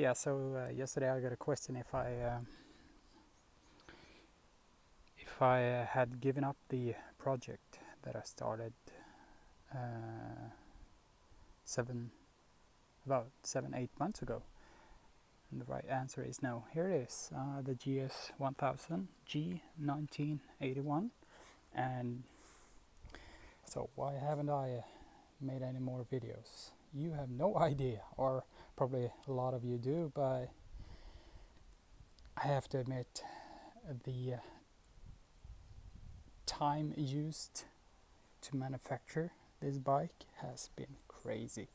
Yeah, so yesterday I got a question if I had given up the project that I started uh, about 7-8 months ago. And the right answer is no. Here it is, the GS 1000 G 1981. And so why haven't I made any more videos? You have no idea, or probably a lot of you do, but I have to admit the time used to manufacture this bike has been crazy.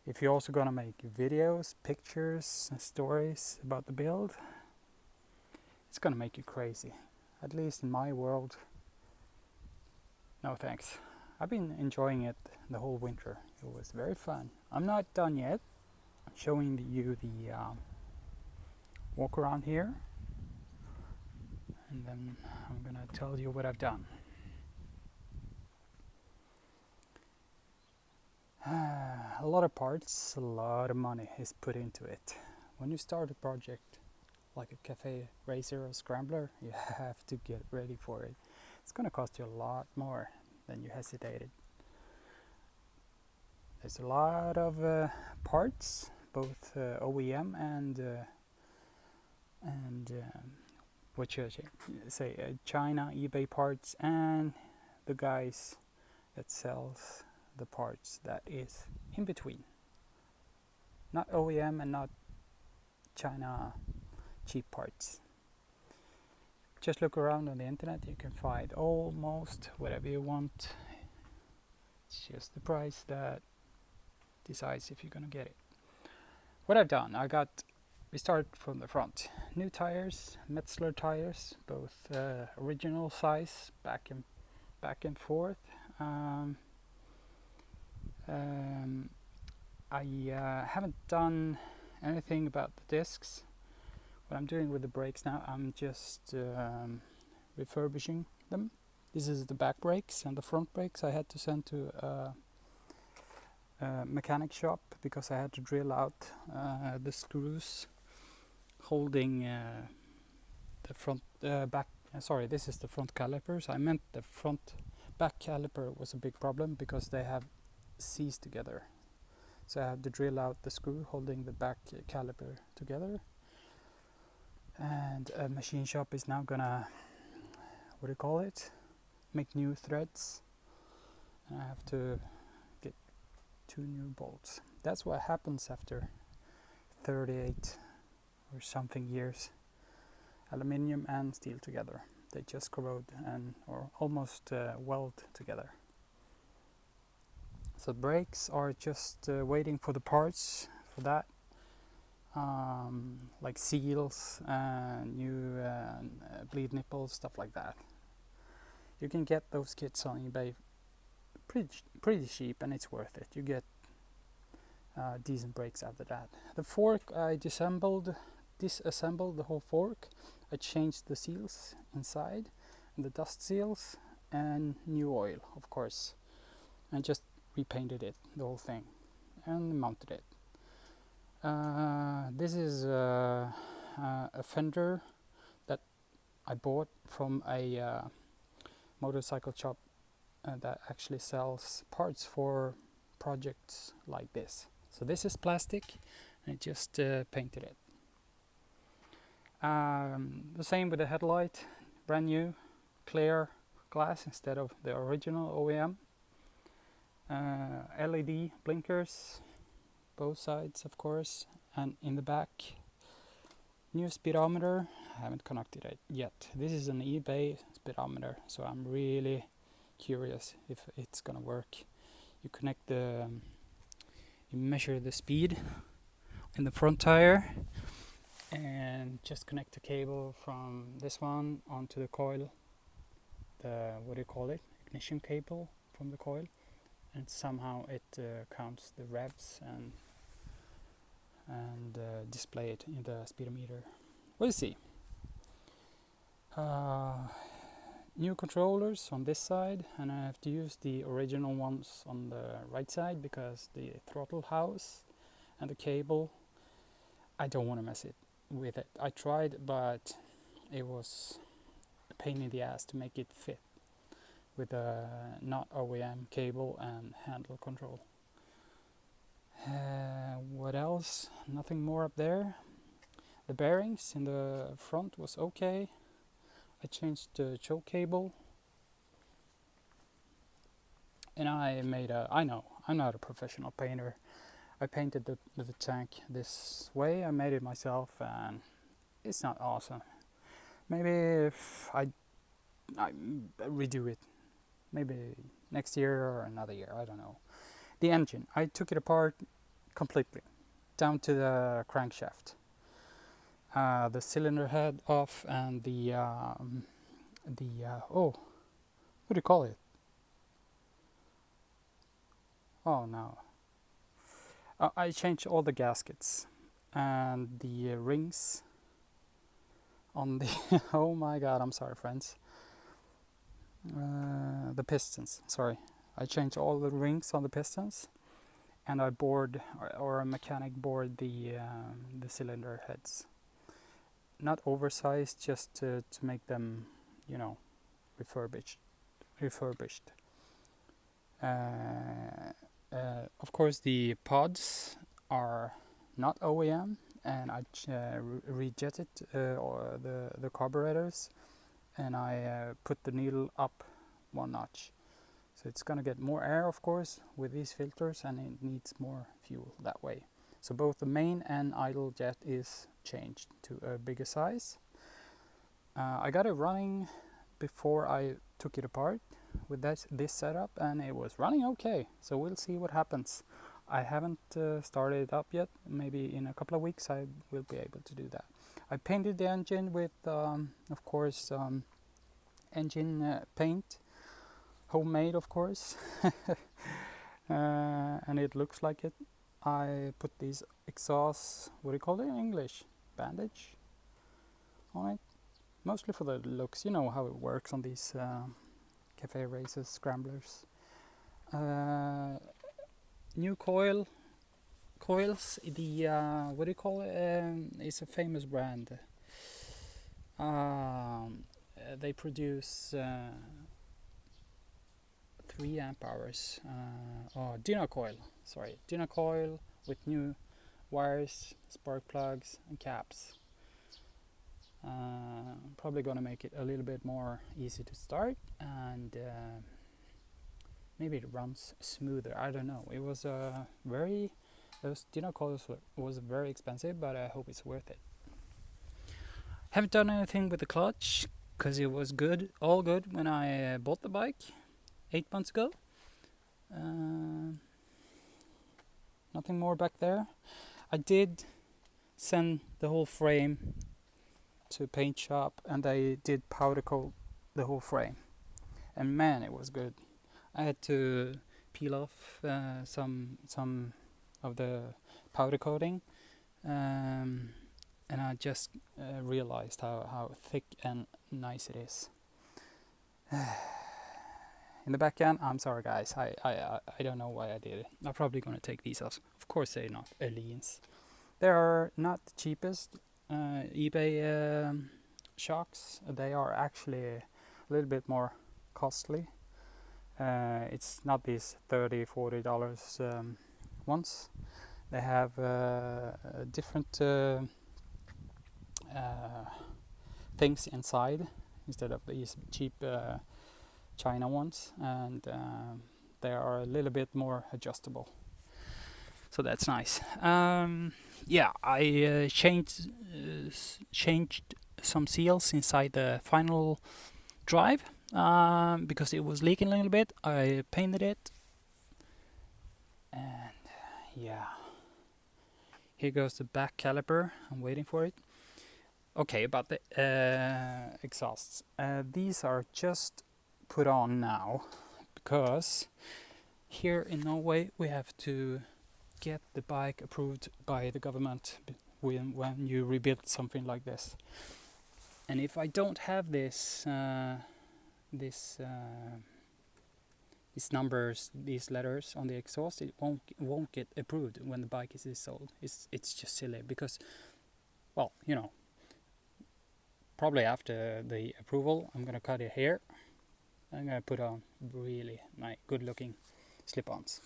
If you're also gonna make videos, pictures and stories about the build, it's gonna make you crazy. At least in my world, no thanks. I've been enjoying it the whole winter. It was very fun. I'm not done yet. I'm showing you the walk around here, and then I'm gonna tell you what I've done. A lot of parts, a lot of money is put into it. When you start a project like a cafe racer or scrambler, you have to get ready for it. It's gonna cost you a lot more than you hesitated. There's a lot of parts, both OEM and what should I say, China eBay parts, and the guys that sells the parts that is in between. Not OEM and not China cheap parts. Just look around on the internet, you can find almost whatever you want. It's just the price that decides if you're gonna get it. What I've done, we started from the front. New tires, Metzler tires, both original size, back and forth. I haven't done anything about the discs. What I'm doing with the brakes now, I'm just refurbishing them. This is the back brakes, and the front brakes I had to send to a mechanic shop because I had to drill out the screws holding the front back. Sorry, this is the front calipers. I meant the front back caliper was a big problem because they have seized together. So I had to drill out the screw holding the back caliper together. And a machine shop is now gonna, what do you call it? Make new threads. And I have to get 2 new bolts. That's what happens after 38 or something years. Aluminium and steel together. They just corrode or almost weld together. So brakes are just waiting for the parts for that. Like seals and new bleed nipples, stuff like that. You can get those kits on eBay pretty cheap, and it's worth it. You get decent brakes after that. The fork, I disassembled the whole fork. I changed the seals inside and the dust seals and new oil, of course, and just repainted it, the whole thing, and mounted it. This is a fender that I bought from a motorcycle shop that actually sells parts for projects like this. So this is plastic, and I just painted it. The same with the headlight, brand new, clear glass instead of the original OEM. LED blinkers, both sides of course, and in the back, new speedometer. I haven't connected it yet. This is an eBay speedometer, so I'm really curious if it's gonna work. You connect you measure the speed in the front tire, and just connect the cable from this one onto the coil, the what do you call it, ignition cable from the coil, and somehow it counts the revs and display it in the speedometer. We'll see. New controllers on this side, and I have to use the original ones on the right side because the throttle house and the cable I don't want to mess it with it. I tried, but it was a pain in the ass to make it fit with a not OEM cable and handle control. What else? Nothing more up there. The bearings in the front was okay. I changed the choke cable. And I know, I'm not a professional painter. I painted the tank this way. I made it myself and it's not awesome. Maybe if I redo it, maybe next year or another year, I don't know. The engine, I took it apart completely, down to the crankshaft. The cylinder head off and oh, what do you call it? Oh no. I changed all the gaskets and the rings on the oh my god, I'm sorry friends. The pistons, sorry. I changed all the rings on the pistons and I bored or a mechanic bored the cylinder heads. Not oversized, just to make them, you know, refurbished. Of course, the pods are not OEM, and I rejetted or the carburetors, and I put the needle up one notch. So it's gonna get more air, of course, with these filters, and it needs more fuel that way. So both the main and idle jet is changed to a bigger size. I got it running before I took it apart with this setup, and it was running okay. So we'll see what happens. I haven't started it up yet. Maybe in a couple of weeks I will be able to do that. I painted the engine with, of course, engine paint, homemade, of course, and it looks like it. I put these exhaust, what do you call it in English? Bandage on it, mostly for the looks. You know how it works on these cafe races, scramblers. New coils. The what do you call it? It's a famous brand. They produce 3 amp hours. Dynacoil. Sorry, Dynacoil with new wires, spark plugs, and caps. Probably gonna make it a little bit more easy to start, and maybe it runs smoother. I don't know. It was those Dynacoils was very expensive, but I hope it's worth it. Haven't done anything with the clutch because it was all good when I bought the bike 8 months ago. Nothing more back there. I did send the whole frame to paint shop, and I did powder coat the whole frame, and man, it was good. I had to peel off some of the powder coating, and I just realized how thick and nice it is. In the back end, I'm sorry guys, I don't know why I did it. I'm probably gonna take these off. Of course they're not Aleen's. They are not the cheapest eBay shocks. They are actually a little bit more costly. It's not these $30-40 ones. They have different things inside instead of these cheap China ones, and they are a little bit more adjustable, so that's nice. Yeah, I changed some seals inside the final drive because it was leaking a little bit. I painted it, and yeah, here goes the back caliper. I'm waiting for it. Okay, about the exhausts. These are just put on now because here in Norway we have to get the bike approved by the government when you rebuild something like this. And if I don't have these numbers, these letters on the exhaust, it won't get approved when the bike is sold. It's just silly because well, you know, probably after the approval, I'm gonna cut it here. I'm gonna put on really nice, good looking slip-ons.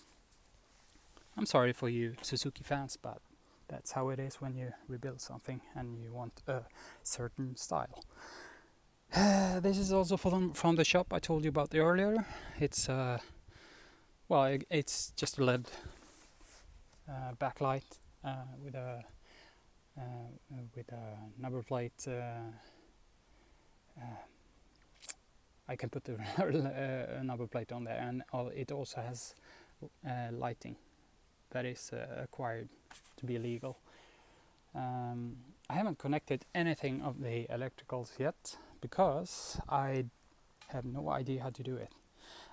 I'm sorry for you Suzuki fans, but that's how it is when you rebuild something and you want a certain style. This is also from the shop I told you about earlier. It's well, it's just a LED backlight with a number plate. I can put the number plate on there, and it also has lighting that is acquired to be legal. I haven't connected anything of the electricals yet because I have no idea how to do it.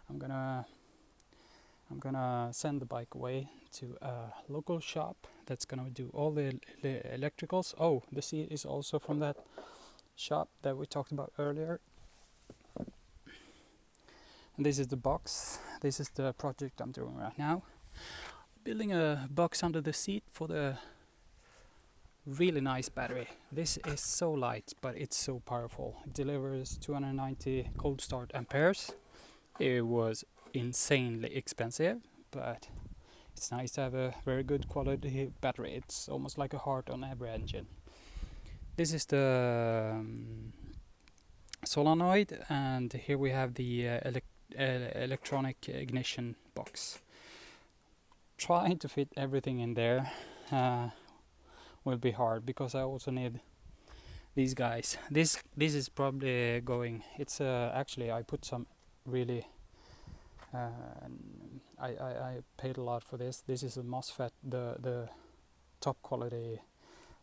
I'm gonna send the bike away to a local shop that's gonna do all the electricals. Oh, the seat is also from that shop that we talked about earlier. And this is the box. This is the project I'm doing right now. Building a box under the seat for the really nice battery. This is so light, but it's so powerful. It delivers 290 cold start amperes. It was insanely expensive, but it's nice to have a very good quality battery. It's almost like a heart on every engine. This is the solenoid, and here we have the electronic ignition box. Trying to fit everything in there will be hard because I also need these guys. This is probably going. It's actually I put some really. I paid a lot for this. This is a MOSFET, the top quality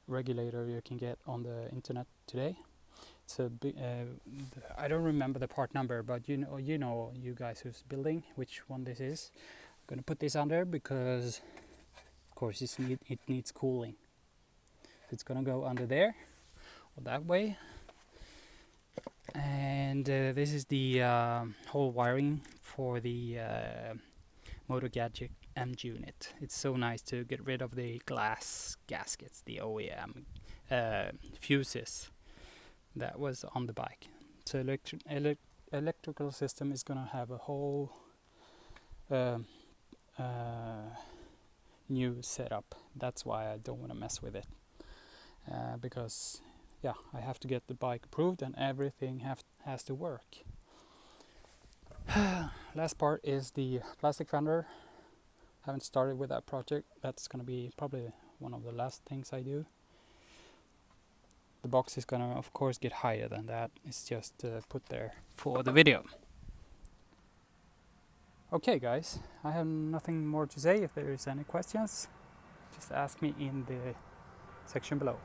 regulator you can get on the internet today. It's a big. I don't remember the part number, but you know, you guys who's building which one this is. I'm gonna put this under because, of course, it needs cooling. It's gonna go under there or that way. And this is the whole wiring for the Motor Gadget M unit. It's so nice to get rid of the glass gaskets, the OEM fuses that was on the bike. So electrical system is gonna have a whole new setup. That's why I don't want to mess with it because yeah, I have to get the bike approved and everything has to work. Last part is the plastic fender. Haven't started with that project. That's gonna be probably one of the last things I do. The box is gonna of course get higher than that. It's just put there for the video. Okay guys, I have nothing more to say. If there is any questions, just ask me in the section below.